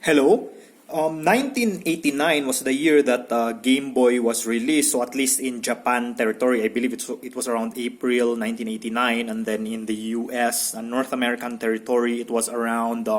Hello. 1989 was the year that Game Boy was released. So at least in Japan territory, I believe it was around April 1989, and then in the U.S. and North American territory, it was around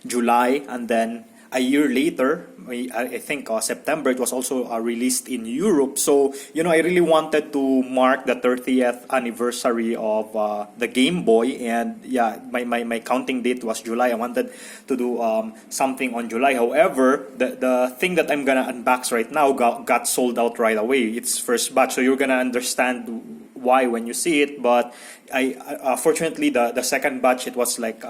July, and then a year later, I think September, it was also released in Europe. So, I really wanted to mark the 30th anniversary of the Game Boy. And yeah, my counting date was July. I wanted to do something on July. However, the thing that I'm going to unbox right now got sold out right away. It's first batch. So you're going to understand why when you see it. But I fortunately the second batch, it was like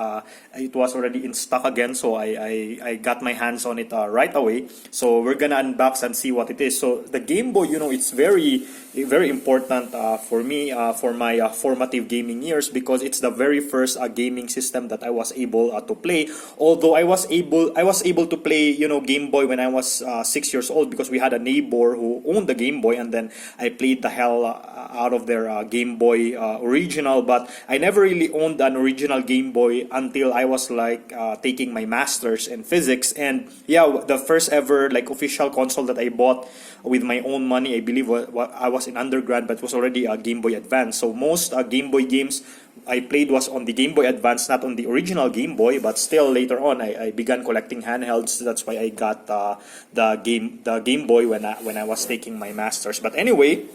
it was already in stock again, so I got my hands on it right away. So we're gonna unbox and see what it is. So the Game Boy, it's very important for me for my formative gaming years, because it's the very first gaming system that I was able to play. Although I was able to play Game Boy when I was 6 years old, because we had a neighbor who owned the Game Boy, and then I played the hell out of their Game Boy original. But I never really owned an original Game Boy until I was like taking my masters in physics. And yeah, the first ever like official console that I bought with my own money, I believe I was in undergrad, but it was already a Game Boy Advance. So most Game Boy games I played was on the Game Boy Advance, not on the original Game Boy. But still, later on, I began collecting handhelds. That's why I got the Game Boy when I was taking my masters. But anyway,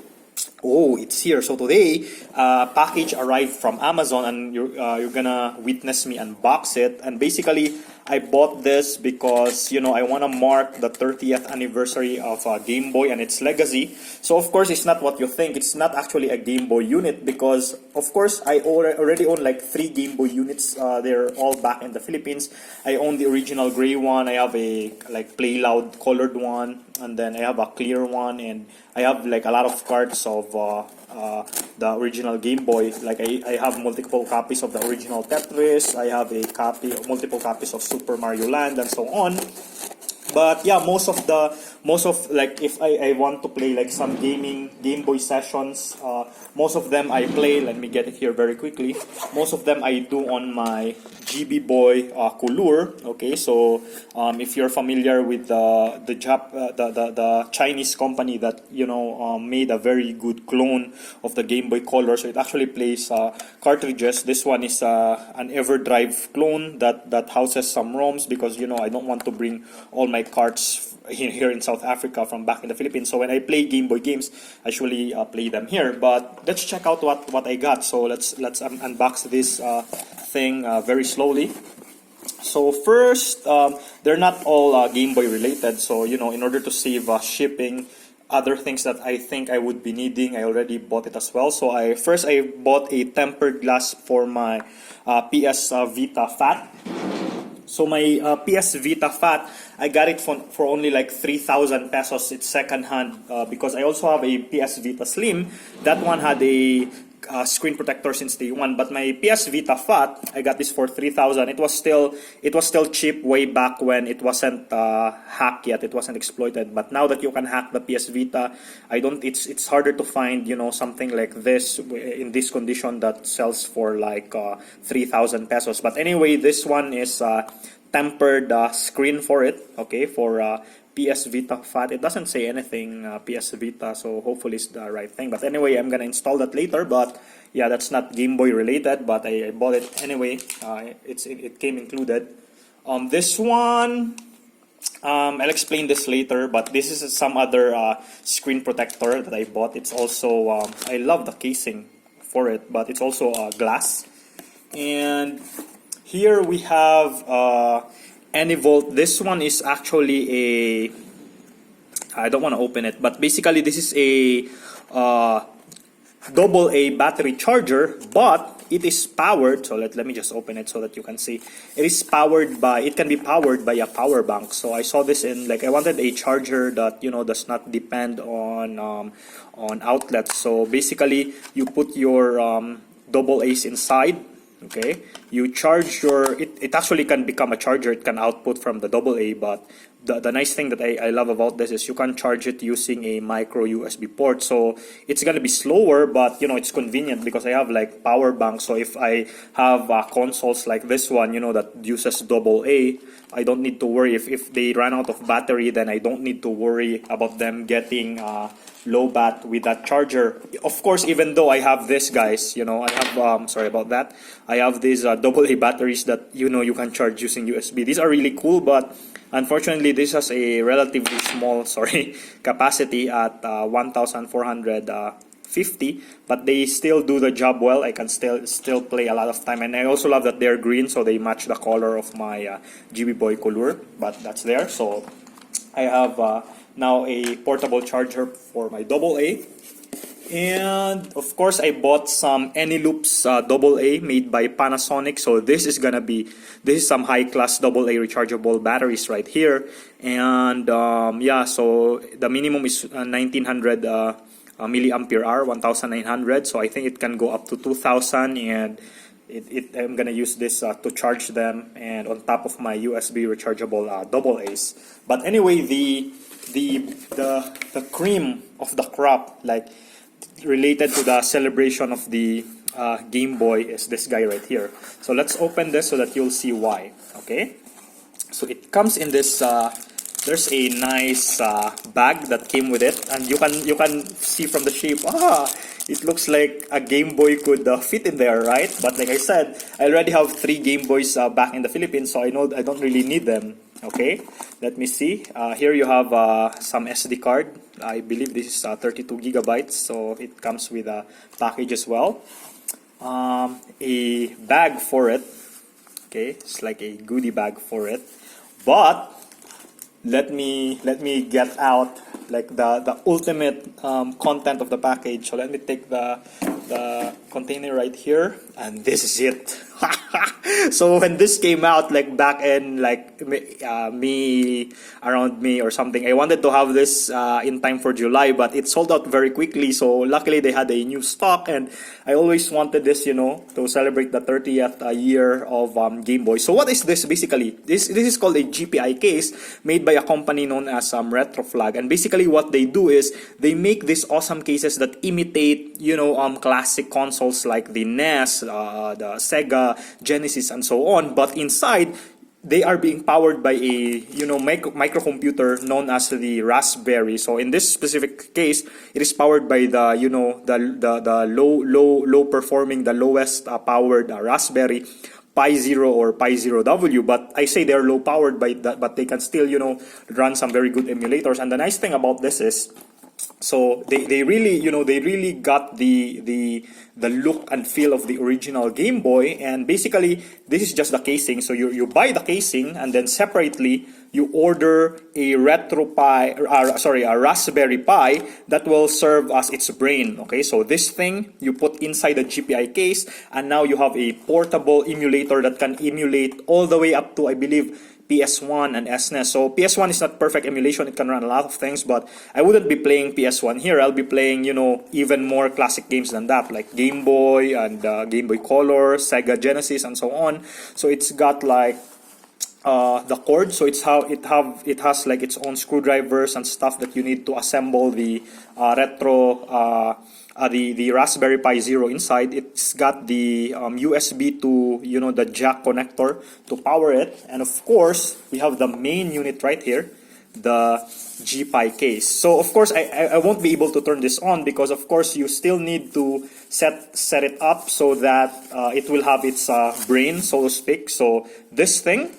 oh, it's here. So today, package arrived from Amazon, and you're gonna witness me unbox it. And basically, I bought this because I want to mark the 30th anniversary of Game Boy and its legacy. So of course, it's not what you think. It's not actually a Game Boy unit, because of course I already own like 3 Game Boy units. They're all back in the Philippines. I own the original gray one. I have a like Play Loud colored one, and then I have a clear one, and I have like a lot of cards of the original Game Boy. Like I have multiple copies of the original Tetris. I have multiple copies of Super Mario Land, and so on. But yeah, most of like if I want to play like some Game Boy sessions, most of them I play. Let me get it here very quickly. Most of them I do on my GB Boy Color. Okay, so if you're familiar with the Chinese company that made a very good clone of the Game Boy Color, so it actually plays cartridges. This one is an EverDrive clone that houses some ROMs, because I don't want to bring all my cards here in South Africa from back in the Philippines. So when I play Game Boy games, I usually play them here. But let's check out what I got. So let's unbox this thing very slowly. So first, they're not all Game Boy related. So in order to save shipping, other things that I think I would be needing, I already bought it as well. So I bought a tempered glass for my PS Vita Fat. So my PS Vita Fat, I got it for only like 3,000 pesos. It's second hand, because I also have a PS Vita Slim. That one had a screen protector since day one. But my PS Vita Fat, I got this for 3,000. It was still cheap way back when it wasn't hacked yet. It wasn't exploited. But now that you can hack the PS Vita, it's harder to find something like this in this condition that sells for like 3,000 pesos. But anyway, this one is tempered screen for it. Okay, for PS Vita Fat. It doesn't say anything PS Vita, so hopefully it's the right thing. But anyway, I'm gonna install that later. But yeah, that's not Game Boy related, but I bought it anyway. It came included. This one, I'll explain this later, but this is some other screen protector that I bought. It's also I love the casing for it, but it's also glass. And here we have Anyvolt. This one is actually I don't want to open it, but basically this is a double A battery charger, but it is powered. So let me just open it so that you can see. It can be powered by a power bank. So I saw this in I wanted a charger that does not depend on outlets. So basically you put your double A's inside. Okay, you charge it actually can become a charger. It can output from the AA, but the nice thing that I love about this is you can charge it using a micro USB port. So it's gonna be slower, but it's convenient because I have like power bank. So if I have consoles like this one, that uses AA, I don't need to worry if they run out of battery. Then I don't need to worry about them getting low bat with that charger. Of course, even though I have this, guys, I have sorry about that. I have these AA batteries that you can charge using USB. These are really cool, but unfortunately, this has a relatively small, capacity at 1,450, but they still do the job well. I can still play a lot of time, and I also love that they're green, so they match the color of my GB Boy Color. But that's there. So I have now a portable charger for my AA. And of course, I bought some Eniloops AA made by Panasonic. So this is some high class AA rechargeable batteries right here. And yeah, so the minimum is 1900 milliampere hour, 1900. So I think it can go up to 2000, and I'm gonna use this to charge them, and on top of my USB rechargeable AA's. But anyway, the cream of the crop, like related to the celebration of the Game Boy, is this guy right here. So let's open this so that you'll see why. Okay, so it comes in this there's a nice bag that came with it, and you can see from the shape, it looks like a Game Boy could fit in there, right? But like I said, I already have 3 Game Boys back in the Philippines, so I know I don't really need them. Okay, let me see. Here you have some SD card. I believe this is 32 gigabytes, so it comes with a package as well. A bag for it. Okay, it's like a goodie bag for it. But let me get out like the ultimate content of the package. So let me take the container right here, and this is it. So when this came out, like back in like around May or something, I wanted to have this in time for July, but it sold out very quickly. So luckily they had a new stock, and I always wanted this, to celebrate the 30th year of Game Boy. So what is this basically? This is called a GPI case made by a company known as Retroflag, and basically what they do is they make these awesome cases that imitate classic consoles like the NES, the Sega Genesis, and so on, but inside they are being powered by a microcomputer known as the Raspberry. So in this specific case, it is powered by the the low performing, the lowest powered Raspberry Pi Zero or Pi Zero W. But I say they're low powered by that, but they can still run some very good emulators. And the nice thing about this is, so they really got the look and feel of the original Game Boy. And basically this is just the casing. So you buy the casing, and then separately you order a a Raspberry Pi that will serve as its brain. Okay, so this thing you put inside the GPI case, and now you have a portable emulator that can emulate all the way up to, I believe, PS1 and SNES. So PS1 is not perfect emulation, it can run a lot of things, but I wouldn't be playing PS1 here. I'll be playing, even more classic games than that, like Game Boy and Game Boy Color, Sega Genesis, and so on. So it's got like the cord, so it has like its own screwdrivers and stuff that you need to assemble the the Raspberry Pi Zero inside. It's got the USB to the jack connector to power it, and of course we have the main unit right here, the GPI case. So of course I won't be able to turn this on, because of course you still need to set it up so that it will have its brain, so to speak. So this guy,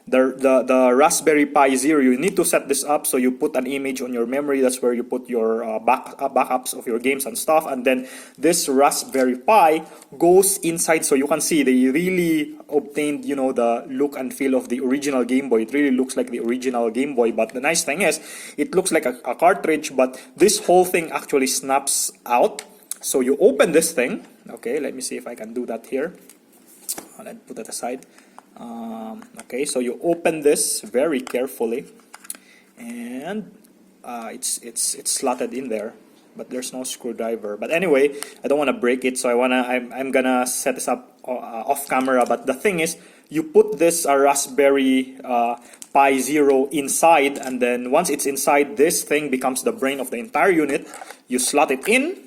the Raspberry Pi Zero, you need to set this up. So you put an image on your memory. That's where you put your backups of your games and stuff. And then this Raspberry Pi goes inside. So you can see they really obtained, the look and feel of the original Game Boy. It really looks like the original Game Boy. But the nice thing is, it looks like a cartridge, but this whole thing actually snaps out. So you open this thing. Okay, let me see if I can do that here. Let's put that aside. Okay, so you open this very carefully, and it's slotted in there. but there's no screwdriver. But anyway, I don't want to break it, so I'm gonna set this up off camera. But the thing is, you put this Raspberry Pi Zero inside, and then once it's inside, this thing becomes the brain of the entire unit. You slot it in.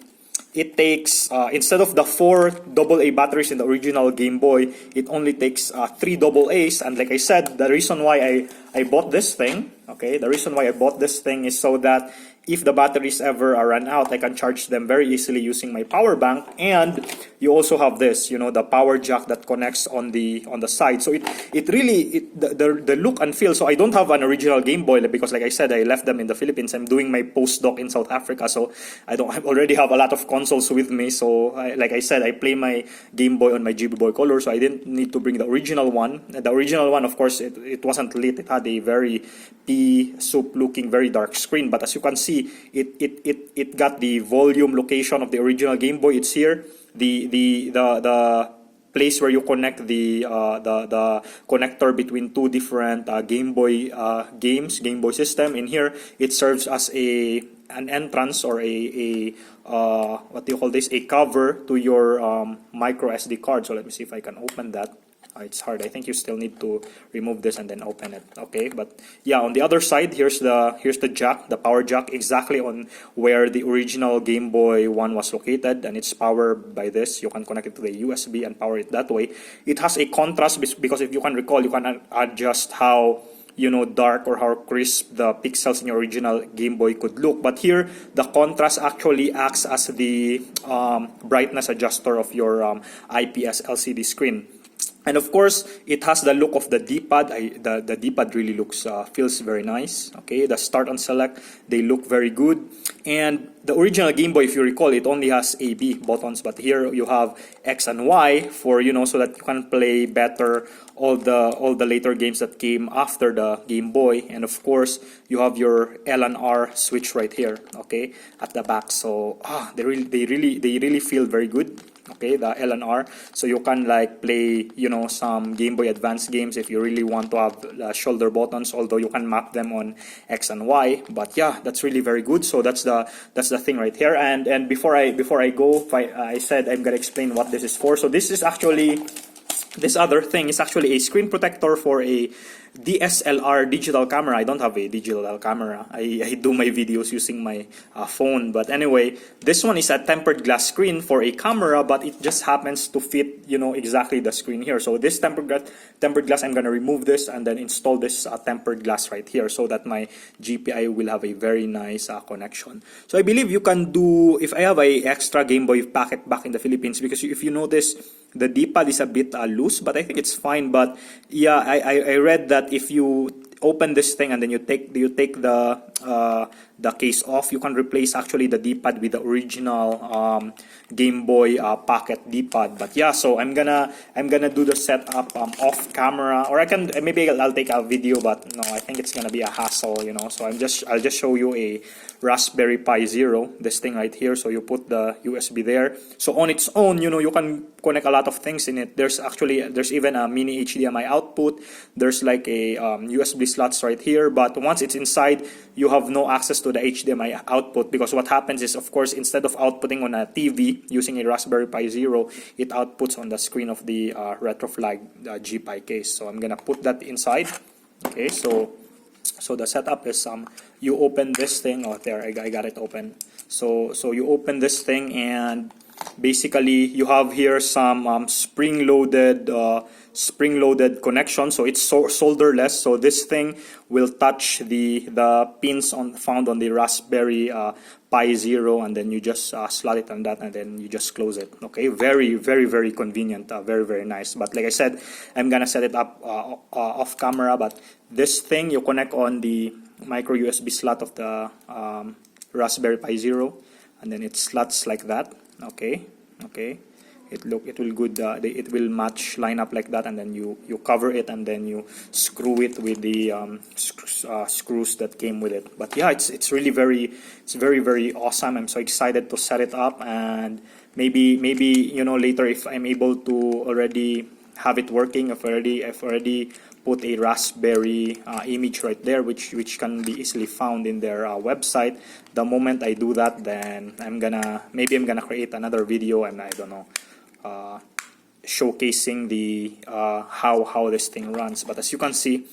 It takes, instead of the 4 AA batteries in the original Game Boy, it only takes 3 AA's. And like I said, the reason why I bought this thing, okay, the reason why I bought this thing is so that if the batteries ever run out, I can charge them very easily using my power bank. And you also have this, you know, the power jack that connects on the side. So it really, the look and feel. So I don't have an original Game Boy because, like I said, I left them in the Philippines. I'm doing my postdoc in South Africa, so I already have a lot of consoles with me. So like I said, I play my Game Boy on my GB Boy Color, so I didn't need to bring the original one. The original one, of course, it wasn't lit. It had a very pea soup looking, very dark screen. But as you can see, it got the volume location of the original Game Boy. It's here. The place where you connect the connector between two different Game Boy Game Boy system. In here, it serves as an entrance or a what do you call this? A cover to your micro SD card. So let me see if I can open that. It's hard. I think you still need to remove this and then open it. Okay, but yeah, on the other side, here's the jack, the power jack, exactly on where the original Game Boy one was located, and it's powered by this. You can connect it to the USB and power it that way. It has a contrast because if you can recall, you can adjust how, you know, dark or how crisp the pixels in your original Game Boy could look. But here, the contrast actually acts as the brightness adjuster of your IPS LCD screen. And of course, it has the look of the D-pad. The D-pad really looks, feels very nice. Okay, the start and select, they look very good. And the original Game Boy, if you recall, it only has A, B buttons, but here you have X and Y for, you know, so that you can play better all the later games that came after the Game Boy. And of course, you have your L and R switch right here, okay, at the back. So they really feel very good. Okay, the L and R, so you can like play, you know, some Game Boy Advance games if you really want to have shoulder buttons, although you can map them on X and Y. But yeah, that's really very good. So that's the thing right here. And before I go, I said I'm gonna explain what this is for. So this is actually, this other thing is actually a screen protector for a DSLR digital camera. I don't have a digital camera. I do my videos using my phone. But anyway, this one is a tempered glass screen for a camera, but it just happens to fit, you know, exactly the screen here. So this tempered glass, I'm going to remove this and then install this tempered glass right here so that my GPI will have a very nice connection. So I believe you can do, if I have a extra Game Boy packet back in the Philippines, because if you notice, the D-pad is a bit loose, but I think it's fine. But yeah, I read that if you open this thing and then you take the case off, you can replace actually the D-pad with the original Game Boy Pocket D-pad. But yeah, so I'm gonna do the setup off camera, or maybe I'll take a video, but no, I think it's gonna be a hassle, you know. So I'll just show you a Raspberry Pi Zero, this thing right here. So you put the USB there. So on its own, you know, you can connect a lot of things in it. There's even a mini HDMI output. There's like a USB slots right here. But once it's inside, you have no access to the HDMI output, because what happens is, of course, instead of outputting on a TV using a Raspberry Pi Zero, it outputs on the screen of the Retroflag GPI case. So I'm gonna put that inside. Okay, so the setup is you open this thing. Oh, there, I got it open. So you open this thing, and basically you have here some spring-loaded connection. So it's solderless. So this thing will touch the pins found on the Raspberry Pi Zero, and then you just slot it on that, and then you just close it. Okay, very, very, very convenient, very, very nice. But like I said, I'm gonna set it up off camera. But this thing you connect on the micro USB slot of the Raspberry Pi Zero, and then it slots like that. Okay, it will line up like that, and then you cover it, and then you screw it with the screws that came with it. But yeah, it's very, very awesome. I'm so excited to set it up, and maybe you know, later, if I'm able to already have it working, I've already put a Raspberry image right there, which can be easily found in their website. The moment I do that, then maybe I'm gonna create another video, and I don't know, showcasing the how this thing runs. But as you can see,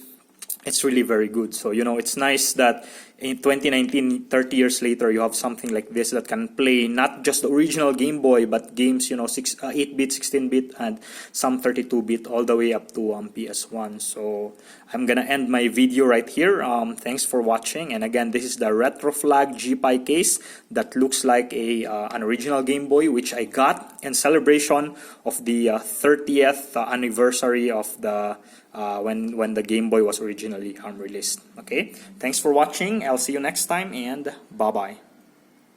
it's really very good. So it's nice that in 2019, 30 years later, you have something like this that can play not just the original Game Boy, but games 8-bit, 16-bit, and some 32-bit, all the way up to PS1. So I'm gonna end my video right here. Thanks for watching, and again, this is the Retroflag G-Pi case that looks like an original Game Boy, which I got in celebration of the 30th anniversary of the when the Game Boy was originally released. Okay, thanks for watching. I'll see you next time, and bye bye.